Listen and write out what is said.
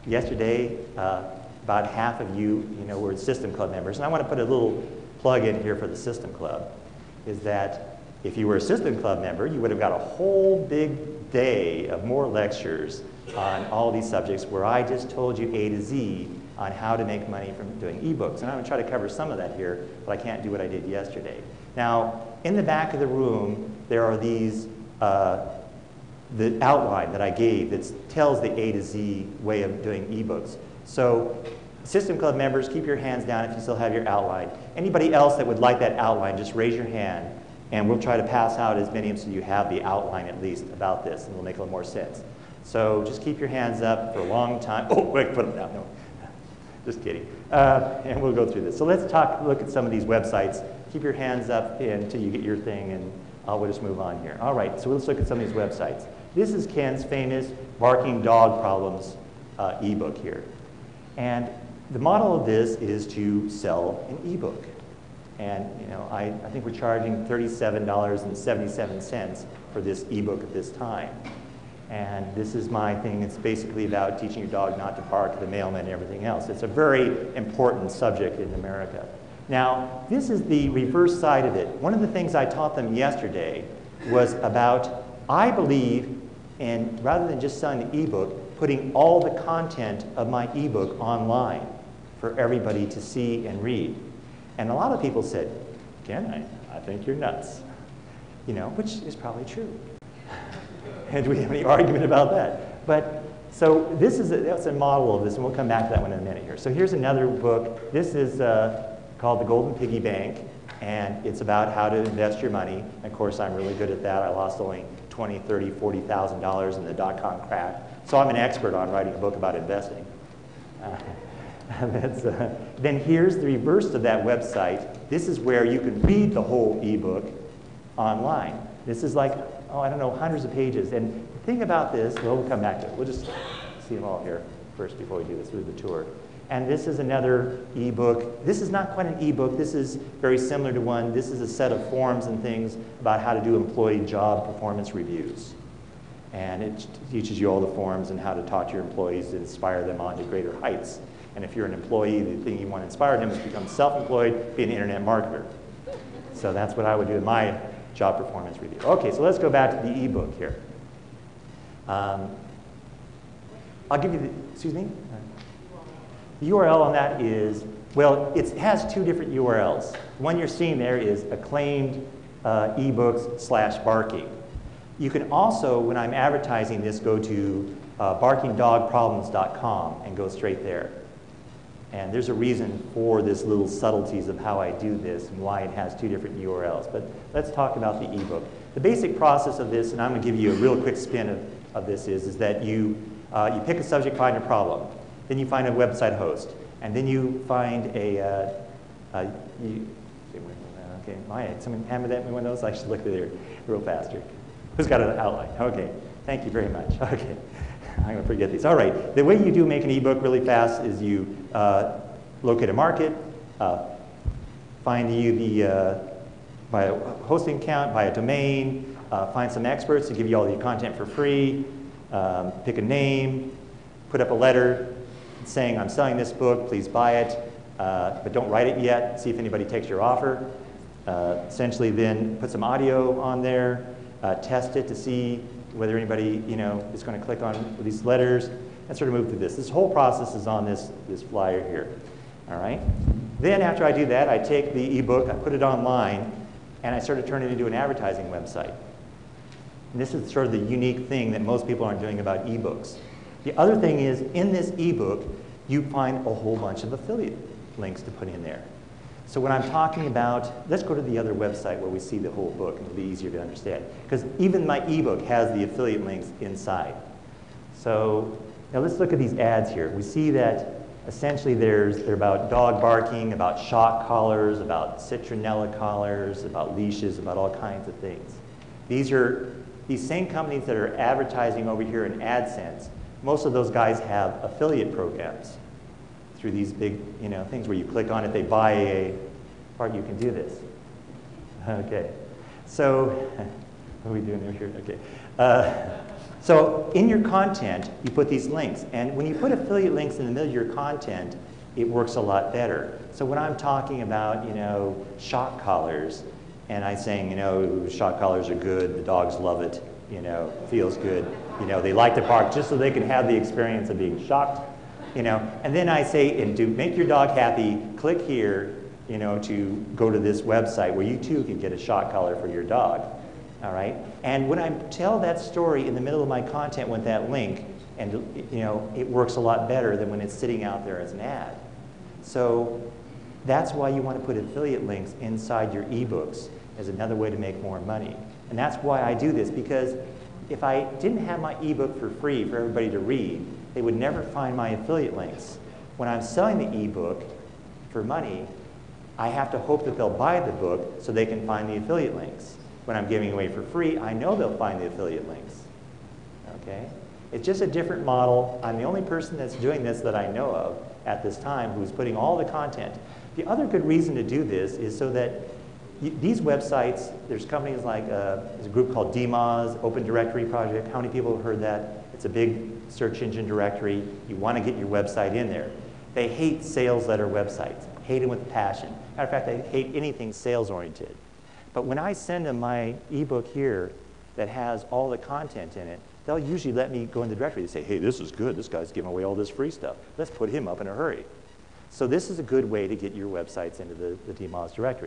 Yesterday, about half of you, were System Club members, and I want to put a little plug in here for the System Club, is that if you were a System Club member, you would have got a whole big day of more lectures on all these subjects where I just told you A to Z on how to make money from doing ebooks. And I'm going to try to cover some of that here, but I can't do what I did yesterday. Now, in the back of the room, there are these the outline that I gave that tells the A to Z way of doing ebooks. So System Club members, keep your hands down if you still have your outline. Anybody else that would like that outline, just raise your hand, and we'll try to pass out as many so you have the outline at least about this, and it'll make a little more sense. So just keep your hands up for a long time. Oh, wait, put them down. No, just kidding. And we'll go through this. So let's look at some of these websites. Keep your hands up until you get your thing, and we'll just move on here. All right, so let's look at some of these websites. This is Ken's famous Barking Dog Problems ebook here. And the model of this is to sell an ebook. And I think we're charging $37.77 for this ebook at this time. And this is my thing. It's basically about teaching your dog not to bark at the mailman and everything else. It's a very important subject in America. Now, this is the reverse side of it. One of the things I taught them yesterday was about, I believe, and rather than just selling the ebook, putting all the content of my ebook online for everybody to see and read. And a lot of people said, Ken, I think you're nuts, which is probably true. And do we have any argument about that? But so that's a model of this, and we'll come back to that one in a minute here. So here's another book. This is called The Golden Piggy Bank, and it's about how to invest your money. Of course, I'm really good at that. I lost only $20,000, $30,000, $40,000 in the dot-com crash. So I'm an expert on writing a book about investing. Then here's the reverse of that website. This is where you can read the whole ebook online. This is like, I don't know, hundreds of pages. And the thing about this, well, we'll come back to it. We'll just see them all here first before we do this through the tour. And this is another ebook. This is not quite an ebook. This is very similar to one. This is a set of forms and things about how to do employee job performance reviews. And it teaches you all the forms and how to talk to your employees to inspire them on to greater heights. And if you're an employee, the thing you want to inspire them is to become self-employed, be an internet marketer. So that's what I would do in my job performance review. Okay, so let's go back to the ebook here. I'll give you the, excuse me? The URL on that is, well, it has two different URLs. The one you're seeing there is acclaimed ebooks/barking. You can also, when I'm advertising this, go to barkingdogproblems.com and go straight there. And there's a reason for this little subtleties of how I do this and why it has two different URLs. But let's talk about the ebook. The basic process of this, and I'm going to give you a real quick spin of this, is that you pick a subject, find a problem. Then you find a website host. And then you find someone hammer that in one of those? I should look there real faster. Who's got an outline? Okay, thank you very much. Okay, I'm going to forget these. All right, the way you do make an ebook really fast is you locate a market, find buy a hosting account, buy a domain, find some experts to give you all the content for free, pick a name, put up a letter saying, I'm selling this book, please buy it, but don't write it yet, see if anybody takes your offer. Essentially then put some audio on there, test it to see whether anybody is going to click on these letters, and sort of move through this. This whole process is on this flyer here. All right. Then after I do that, I take the ebook, I put it online, and I sort of turn it into an advertising website. And this is sort of the unique thing that most people aren't doing about ebooks. The other thing is, in this ebook, you find a whole bunch of affiliate links to put in there. So when I'm talking about, let's go to the other website where we see the whole book, and it'll be easier to understand. Because even my ebook has the affiliate links inside. So now let's look at these ads here. We see that essentially they're about dog barking, about shock collars, about citronella collars, about leashes, about all kinds of things. These are these same companies that are advertising over here in AdSense. Most of those guys have affiliate programs through these big, things where you click on it, they buy a part, you can do this. Okay, so what are we doing over here? Okay, So in your content, you put these links. And when you put affiliate links in the middle of your content, it works a lot better. So when I'm talking about, shock collars, and I'm saying, shock collars are good, the dogs love it, feels good, they like to bark just so they can have the experience of being shocked, and then I say, and to make your dog happy, click here, to go to this website where you too can get a shock collar for your dog. All right? And when I tell that story in the middle of my content with that link, and it works a lot better than when it's sitting out there as an ad. So that's why you want to put affiliate links inside your ebooks as another way to make more money. And that's why I do this, because if I didn't have my ebook for free for everybody to read, they would never find my affiliate links. When I'm selling the ebook for money, I have to hope that they'll buy the book so they can find the affiliate links. When I'm giving away for free, I know they'll find the affiliate links. Okay? It's just a different model. I'm the only person that's doing this that I know of at this time who's putting all the content. The other good reason to do this is so that these websites, there's companies like, there's a group called DMOZ, Open Directory Project. How many people have heard that? It's a big search engine directory. You want to get your website in there. They hate sales letter websites, hate them with passion. Matter of fact, they hate anything sales oriented. But when I send them my ebook here that has all the content in it, they'll usually let me go in the directory. They say, hey, this is good. This guy's giving away all this free stuff. Let's put him up in a hurry. So this is a good way to get your websites into the DMOZ directory.